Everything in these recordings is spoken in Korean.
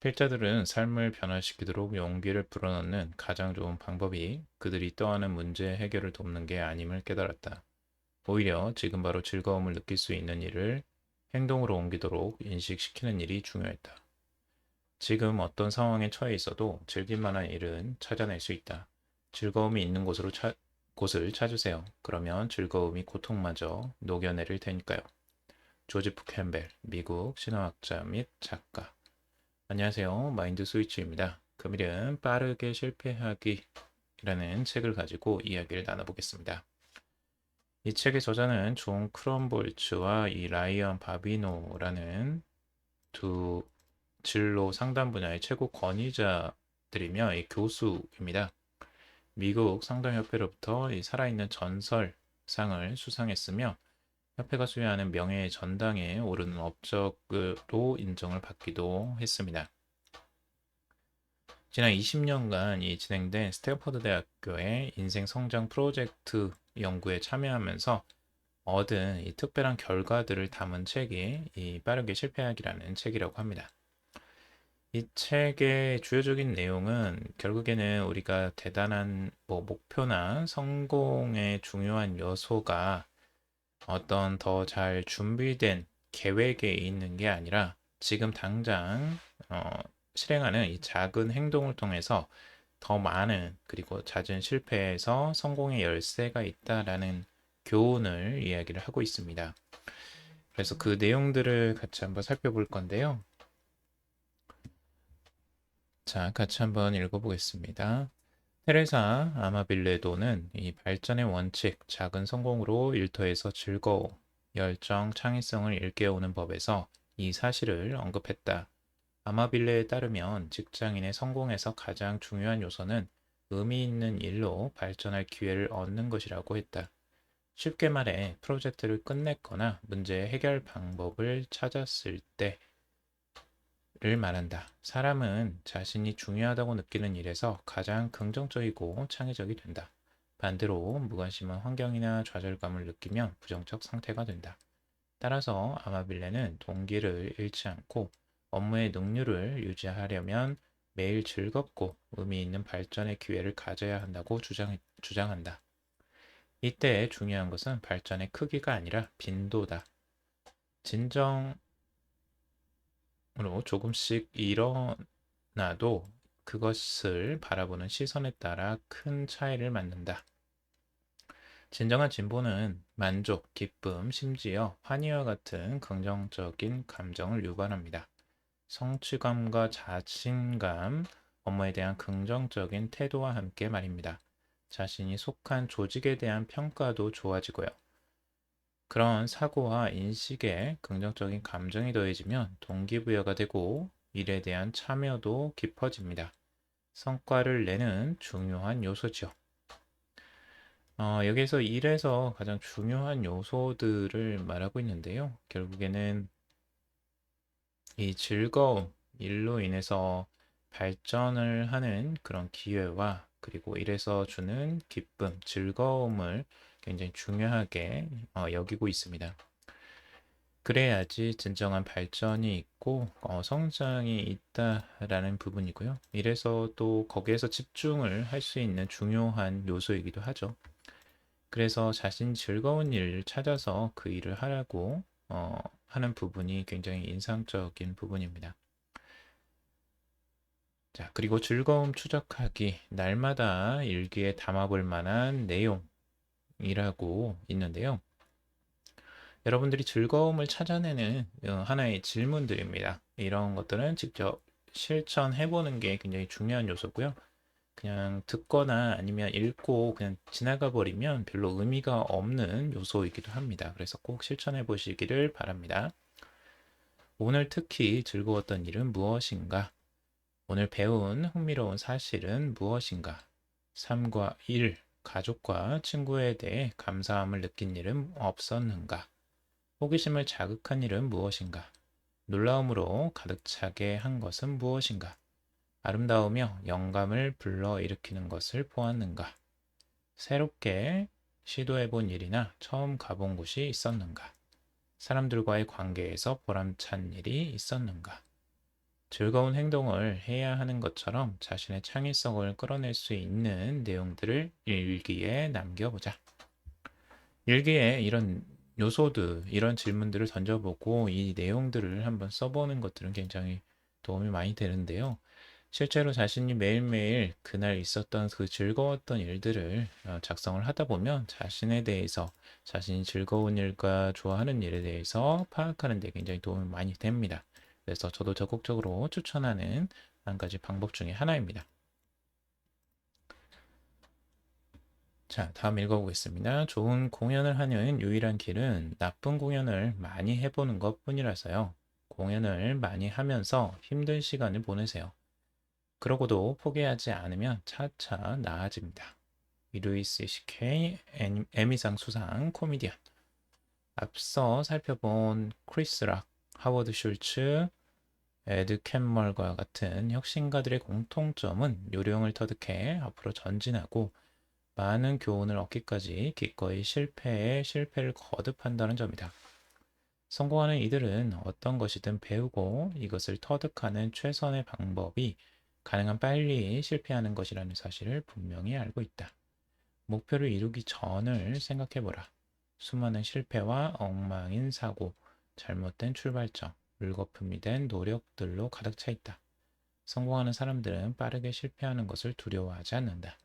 필자들은 삶을 변화시키도록 용기를 불어넣는 가장 좋은 방법이 그들이 떠안은 문제 해결을 돕는 게 아님을 깨달았다. 오히려 지금 바로 즐거움을 느낄 수 있는 일을 행동으로 옮기도록 인식시키는 일이 중요했다. 지금 어떤 상황에 처해 있어도 즐길 만한 일은 찾아낼 수 있다. 즐거움이 있는 곳을 찾으세요. 그러면 즐거움이 고통마저 녹여내릴 테니까요. 조지프 캠벨, 미국 신화학자 및 작가. 안녕하세요. 마인드 스위치입니다. 금일은 빠르게 실패하기라는 책을 가지고 이야기를 나눠보겠습니다. 이 책의 저자는 존 크롬볼츠와 이 라이언 바비노라는 두 진로 상담 분야의 최고 권위자들이며 이 교수입니다. 미국 상담협회로부터 이 살아있는 전설상을 수상했으며 협회가 수여하는 명예의 전당에 오르는 업적으로 인정을 받기도 했습니다. 지난 20년간 이 진행된 스탠퍼드 대학교의 인생 성장 프로젝트 연구에 참여하면서 얻은 이 특별한 결과들을 담은 책이 이 빠르게 실패하기라는 책이라고 합니다. 이 책의 주요적인 내용은 결국에는 우리가 대단한 목표나 성공의 중요한 요소가 어떤 더 잘 준비된 계획에 있는 게 아니라 지금 당장 실행하는 이 작은 행동을 통해서 더 많은 그리고 잦은 실패에서 성공의 열쇠가 있다라는 교훈을 이야기를 하고 있습니다. 그래서 그 내용들을 같이 한번 살펴볼 건데요. 자, 같이 한번 읽어보겠습니다. 테레사 아마빌레도는 이 발전의 원칙, 작은 성공으로 일터에서 즐거움, 열정, 창의성을 일깨우는 법에서 이 사실을 언급했다. 아마빌레에 따르면 직장인의 성공에서 가장 중요한 요소는 의미 있는 일로 발전할 기회를 얻는 것이라고 했다. 쉽게 말해 프로젝트를 끝냈거나 문제 해결 방법을 찾았을 때를 말한다. 사람은 자신이 중요하다고 느끼는 일에서 가장 긍정적이고 창의적이 된다. 반대로 무관심한 환경이나 좌절감을 느끼면 부정적 상태가 된다. 따라서 아마빌레는 동기를 잃지 않고 업무의 능률을 유지하려면 매일 즐겁고 의미 있는 발전의 기회를 가져야 한다고 주장한다. 이때 중요한 것은 발전의 크기가 아니라 빈도다. 진정으로 조금씩 일어나도 그것을 바라보는 시선에 따라 큰 차이를 만든다. 진정한 진보는 만족, 기쁨, 심지어 환희와 같은 긍정적인 감정을 유발합니다. 성취감과 자신감, 업무에 대한 긍정적인 태도와 함께 말입니다. 자신이 속한 조직에 대한 평가도 좋아지고요. 그런 사고와 인식에 긍정적인 감정이 더해지면 동기부여가 되고 일에 대한 참여도 깊어집니다. 성과를 내는 중요한 요소죠. 여기서 일에서 가장 중요한 요소들을 말하고 있는데요. 결국에는 이 즐거움, 일로 인해서 발전을 하는 그런 기회와 그리고 일에서 주는 기쁨, 즐거움을 굉장히 중요하게 여기고 있습니다. 그래야지 진정한 발전이 있고 성장이 있다라는 부분이고요. 이래서 또 거기에서 집중을 할 수 있는 중요한 요소이기도 하죠. 그래서 자신 즐거운 일을 찾아서 그 일을 하라고 하는 부분이 굉장히 인상적인 부분입니다. 자, 그리고 즐거움 추적하기, 날마다 일기에 담아볼 만한 내용이라고 있는데요. 여러분들이 즐거움을 찾아내는 하나의 질문들입니다. 이런 것들은 직접 실천해보는 게 굉장히 중요한 요소고요. 그냥 듣거나 아니면 읽고 그냥 지나가 버리면 별로 의미가 없는 요소이기도 합니다. 그래서 꼭 실천해 보시기를 바랍니다. 오늘 특히 즐거웠던 일은 무엇인가? 오늘 배운 흥미로운 사실은 무엇인가? 삶과 일, 가족과 친구에 대해 감사함을 느낀 일은 없었는가? 호기심을 자극한 일은 무엇인가? 놀라움으로 가득 차게 한 것은 무엇인가? 아름다우며 영감을 불러일으키는 것을 보았는가? 새롭게 시도해본 일이나 처음 가본 곳이 있었는가? 사람들과의 관계에서 보람찬 일이 있었는가? 즐거운 행동을 해야 하는 것처럼 자신의 창의성을 끌어낼 수 있는 내용들을 일기에 남겨보자. 일기에 이런 요소들, 이런 질문들을 던져보고 이 내용들을 한번 써보는 것들은 굉장히 도움이 많이 되는데요. 실제로 자신이 매일매일 그날 있었던 그 즐거웠던 일들을 작성을 하다 보면 자신에 대해서, 자신이 즐거운 일과 좋아하는 일에 대해서 파악하는 데 굉장히 도움이 많이 됩니다. 그래서 저도 적극적으로 추천하는 한 가지 방법 중에 하나입니다. 자, 다음 읽어보겠습니다. 좋은 공연을 하는 유일한 길은 나쁜 공연을 많이 해보는 것 뿐이라서요. 공연을 많이 하면서 힘든 시간을 보내세요. 그러고도 포기하지 않으면 차차 나아집니다. 루이스 CK 에미상 수상 코미디언. 앞서 살펴본 크리스 락, 하워드 슐츠, 에드 캠멀과 같은 혁신가들의 공통점은 요령을 터득해 앞으로 전진하고 많은 교훈을 얻기까지 기꺼이 실패에 실패를 거듭한다는 점이다. 성공하는 이들은 어떤 것이든 배우고 이것을 터득하는 최선의 방법이 가능한 빨리 실패하는 것이라는 사실을 분명히 알고 있다. 목표를 이루기 전을 생각해보라. 수많은 실패와 엉망인 사고, 잘못된 출발점, 물거품이 된 노력들로 가득 차 있다. 성공하는 사람들은 빠르게 실패하는 것을 두려워하지 않는다.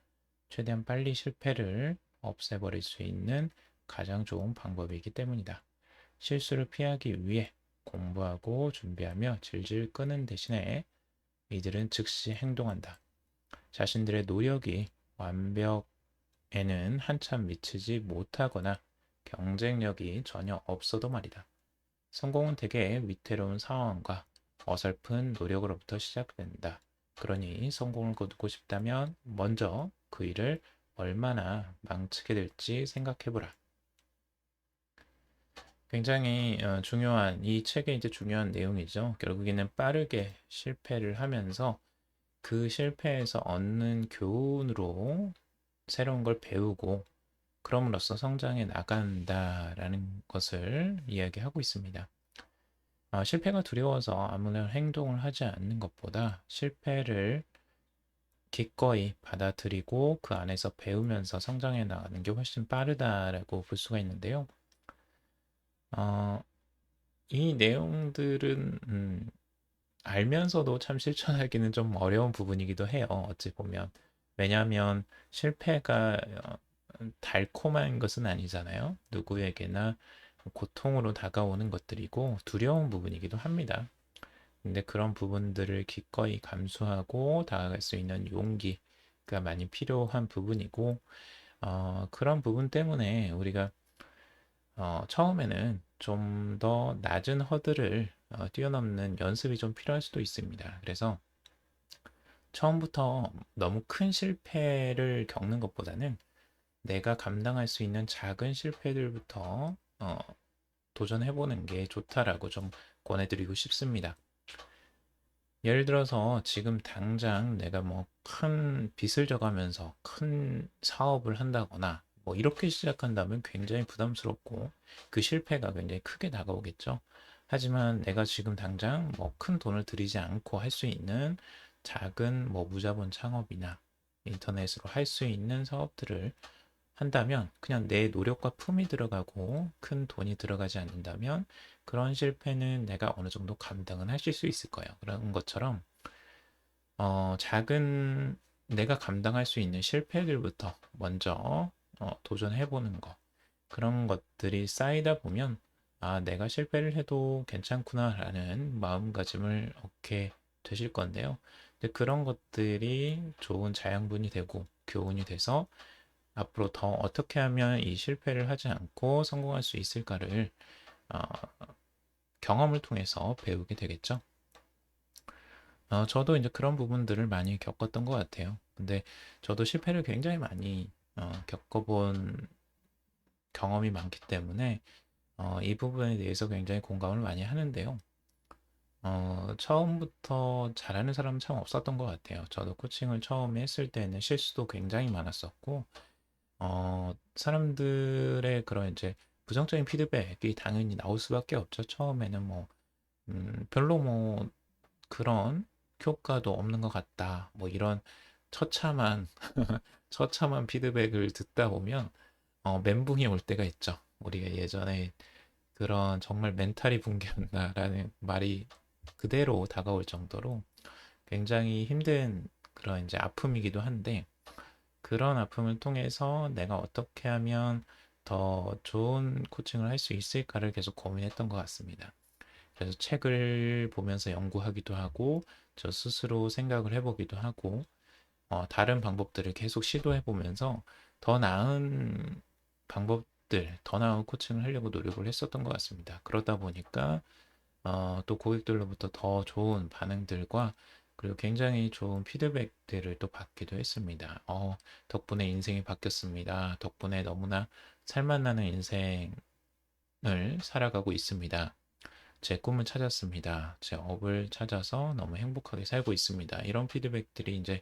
최대한 빨리 실패를 없애버릴 수 있는 가장 좋은 방법이기 때문이다. 실수를 피하기 위해 공부하고 준비하며 질질 끄는 대신에 이들은 즉시 행동한다. 자신들의 노력이 완벽에는 한참 미치지 못하거나 경쟁력이 전혀 없어도 말이다. 성공은 대개 위태로운 상황과 어설픈 노력으로부터 시작된다. 그러니 성공을 거두고 싶다면 먼저 그 일을 얼마나 망치게 될지 생각해보라. 굉장히 중요한 이 책의 이제 중요한 내용이죠. 결국에는 빠르게 실패를 하면서 그 실패에서 얻는 교훈으로 새로운 걸 배우고 그럼으로써 성장해 나간다라는 것을 이야기하고 있습니다. 실패가 두려워서 아무런 행동을 하지 않는 것보다 실패를 기꺼이 받아들이고 그 안에서 배우면서 성장해 나가는 게 훨씬 빠르다라고 볼 수가 있는데요. 어, 이 내용들은 알면서도 참 실천하기는 좀 어려운 부분이기도 해요. 어찌 보면. 왜냐하면 실패가 달콤한 것은 아니잖아요. 누구에게나 고통으로 다가오는 것들이고 두려운 부분이기도 합니다. 근데 그런 부분들을 기꺼이 감수하고 다가갈 수 있는 용기가 많이 필요한 부분이고, 그런 부분 때문에 우리가 처음에는 좀 더 낮은 허들을 뛰어넘는 연습이 좀 필요할 수도 있습니다. 그래서 처음부터 너무 큰 실패를 겪는 것보다는 내가 감당할 수 있는 작은 실패들부터 도전해보는 게 좋다라고 좀 권해드리고 싶습니다. 예를 들어서 지금 당장 내가 뭐 큰 빚을 져가면서 큰 사업을 한다거나 뭐 이렇게 시작한다면 굉장히 부담스럽고 그 실패가 굉장히 크게 다가오겠죠. 하지만 내가 지금 당장 뭐 큰 돈을 들이지 않고 할 수 있는 작은 뭐 무자본 창업이나 인터넷으로 할 수 있는 사업들을 한다면 그냥 내 노력과 품이 들어가고 큰 돈이 들어가지 않는다면 그런 실패는 내가 어느 정도 감당은 하실 수 있을 거예요. 그런 것처럼 작은 내가 감당할 수 있는 실패들부터 먼저 도전해 보는 거. 그런 것들이 쌓이다 보면 내가 실패를 해도 괜찮구나라는 마음가짐을 얻게 되실 건데요. 근데 그런 것들이 좋은 자양분이 되고 교훈이 돼서 앞으로 더 어떻게 하면 이 실패를 하지 않고 성공할 수 있을까를 어, 경험을 통해서 배우게 되겠죠. 저도 이제 그런 부분들을 많이 겪었던 것 같아요. 근데 저도 실패를 굉장히 많이 겪어본 경험이 많기 때문에 이 부분에 대해서 굉장히 공감을 많이 하는데요. 처음부터 잘하는 사람은 참 없었던 것 같아요. 저도 코칭을 처음에 했을 때는 실수도 굉장히 많았었고, 사람들의 그런 이제 부정적인 피드백이 당연히 나올 수밖에 없죠. 처음에는 뭐, 별로 뭐, 그런 효과도 없는 것 같다. 뭐 이런 처참한 처참한 피드백을 듣다 보면 멘붕이 올 때가 있죠. 우리가 예전에 그런 정말 멘탈이 붕괴한다라는 말이 그대로 다가올 정도로 굉장히 힘든 그런 이제 아픔이기도 한데 그런 아픔을 통해서 내가 어떻게 하면 더 좋은 코칭을 할 수 있을까를 계속 고민했던 것 같습니다. 그래서 책을 보면서 연구하기도 하고 저 스스로 생각을 해보기도 하고 다른 방법들을 계속 시도해 보면서 더 나은 방법들, 더 나은 코칭을 하려고 노력을 했었던 것 같습니다. 그러다 보니까 또 고객들로부터 더 좋은 반응들과 그리고 굉장히 좋은 피드백들을 또 받기도 했습니다. 덕분에 인생이 바뀌었습니다. 덕분에 너무나 살맛나는 인생을 살아가고 있습니다. 제 꿈을 찾았습니다. 제 업을 찾아서 너무 행복하게 살고 있습니다. 이런 피드백들이 이제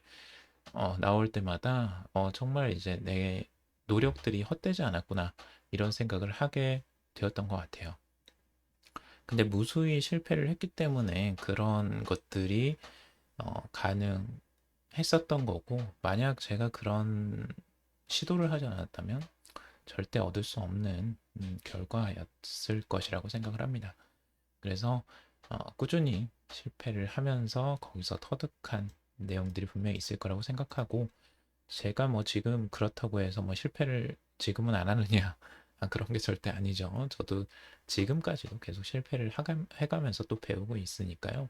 나올 때마다 정말 이제 내 노력들이 헛되지 않았구나 이런 생각을 하게 되었던 것 같아요. 근데 무수히 실패를 했기 때문에 그런 것들이 가능했었던 거고 만약 제가 그런 시도를 하지 않았다면 절대 얻을 수 없는 결과였을 것이라고 생각을 합니다. 그래서 꾸준히 실패를 하면서 거기서 터득한 내용들이 분명히 있을 거라고 생각하고 제가 뭐 지금 그렇다고 해서 뭐 실패를 지금은 안 하느냐 그런 게 절대 아니죠. 저도 지금까지도 계속 실패를 해가면서 또 배우고 있으니까요.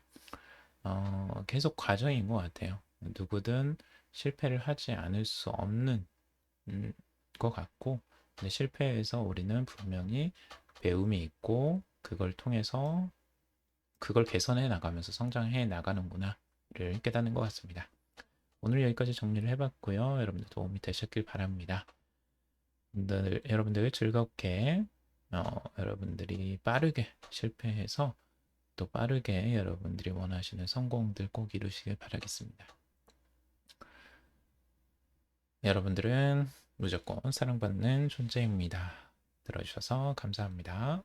계속 과정인 것 같아요. 누구든 실패를 하지 않을 수 없는 음, 것 같고 근데 실패에서 우리는 분명히 배움이 있고 그걸 통해서 그걸 개선해 나가면서 성장해 나가는구나를 깨닫는 것 같습니다. 오늘 여기까지 정리를 해봤고요. 여러분들 도움이 되셨길 바랍니다. 여러분들 즐겁게 여러분들이 빠르게 실패해서 또 빠르게 여러분들이 원하시는 성공들 꼭 이루시길 바라겠습니다. 여러분들은 무조건 사랑받는 존재입니다. 들어주셔서 감사합니다.